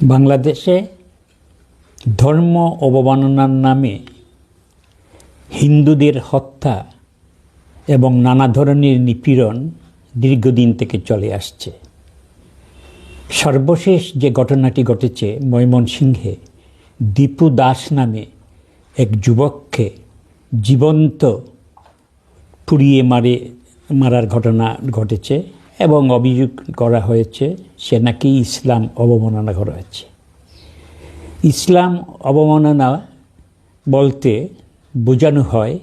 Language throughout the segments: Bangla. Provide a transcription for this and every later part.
বাংলাদেশে ধর্ম অবমাননার নামে হিন্দুদের হত্যা এবং নানা ধরনের নিপীড়ন দীর্ঘদিন থেকে চলে আসছে। সর্বশেষ যে ঘটনাটি ঘটেছে ময়মনসিংহে দীপু দাস নামে এক যুবককে জীবন্ত পুড়িয়ে মারার ঘটনা ঘটেছে এবং অভিযোগ করা হয়েছে সে নাকি ইসলাম অবমাননা করা হয়েছে। ইসলাম অবমাননা বলতে বোঝানো হয়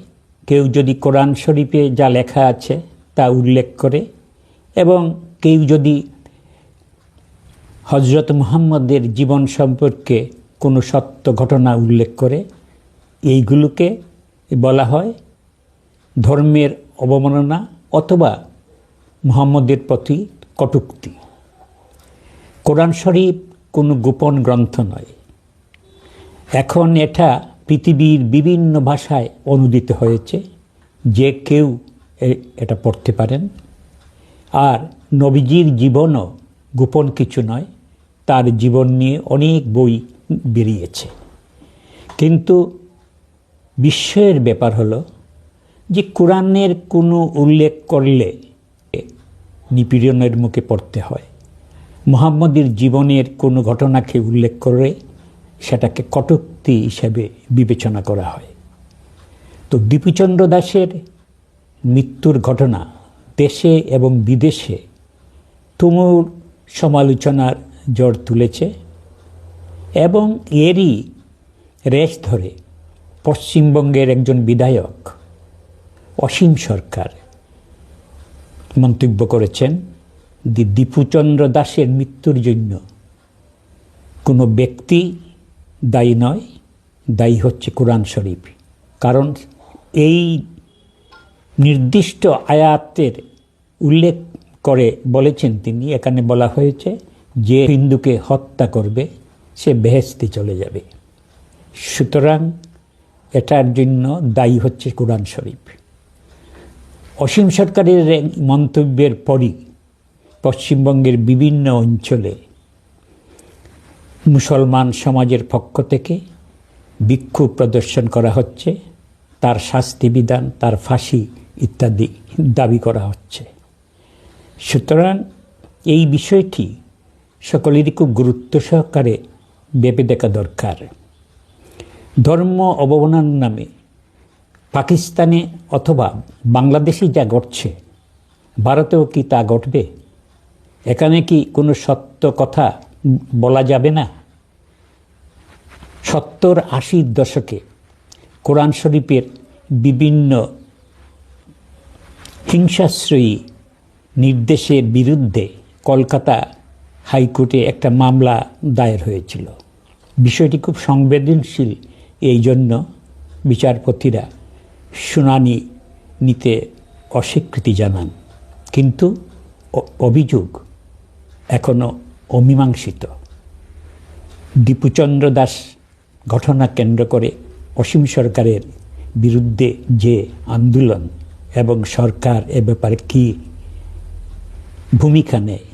কেউ যদি কোরআন শরীফে যা লেখা আছে তা উল্লেখ করে এবং কেউ যদি হজরত মুহাম্মদের জীবন সম্পর্কে কোনো সত্য ঘটনা উল্লেখ করে, এইগুলোকে বলা হয় ধর্মের অবমাননা অথবা মুহাম্মদের প্রতি কটূক্তি। কোরআন শরীফ কোনো গোপন গ্রন্থ নয়। এখন এটা পৃথিবীর বিভিন্ন ভাষায় অনুদিত হয়েছে, যে কেউ এটা পড়তে পারেন। আর নবীজির জীবনও গোপন কিছু নয়, তার জীবন নিয়ে অনেক বই বেরিয়েছে। কিন্তু বিস্ময়ের ব্যাপার হলো যে কোরআনের কোনো উল্লেখ করলে নিপীড়নের মুখে পড়তে হয়, মুহাম্মদের জীবনের কোনো ঘটনাকে উল্লেখ করে সেটাকে কটূক্তি হিসেবে বিবেচনা করা হয়। তো দীপুচন্দ্র দাসের মৃত্যুর ঘটনা দেশে এবং বিদেশে তুমুল সমালোচনার ঝড় তুলেছে এবং এরই রেশ ধরে পশ্চিমবঙ্গের একজন বিধায়ক অসীম সরকার মন্তব্য করেছেন যে দীপুচন্দ্র দাসের মৃত্যুর জন্য কোনো ব্যক্তি দায়ী নয়, দায়ী হচ্ছে কোরআন শরীফ। কারণ এই নির্দিষ্ট আয়াতের উল্লেখ করে বলেছেন তিনি, এখানে বলা হয়েছে যে হিন্দুকে হত্যা করবে সে বেহেশতে চলে যাবে। সুতরাং এটার জন্য দায়ী হচ্ছে কোরআন শরীফ। অসীম সরকারের মন্তব্যের পরই পশ্চিমবঙ্গের বিভিন্ন অঞ্চলে মুসলমান সমাজের পক্ষ থেকে বিক্ষোভ প্রদর্শন করা হচ্ছে, তার শাস্তি বিধান, তার ফাঁসি ইত্যাদি দাবি করা হচ্ছে। সুতরাং এই বিষয়টি সকলেরই খুব গুরুত্ব সহকারে ভেবে দেখা দরকার। ধর্ম অবমাননার নামে পাকিস্তানে অথবা বাংলাদেশে যা ঘটছে ভারতেও কি তা ঘটবে? এখানে কি কোনো সত্য কথা বলা যাবে না? 70-80 দশকে কোরআন শরীফের বিভিন্ন হিংসাশ্রয়ী নির্দেশের বিরুদ্ধে কলকাতা হাইকোর্টে একটা মামলা দায়ের হয়েছিল। বিষয়টি খুব সংবেদনশীল, এই জন্য বিচারপতিরা শুনানি নিতে অস্বীকৃতি জানান, কিন্তু অভিযোগ এখনও অমীমাংসিত। দীপুচন্দ্র দাস ঘটনা কেন্দ্র করে অসীম সরকারের বিরুদ্ধে যে আন্দোলন এবং সরকার এ ব্যাপারে কী ভূমিকা নেয়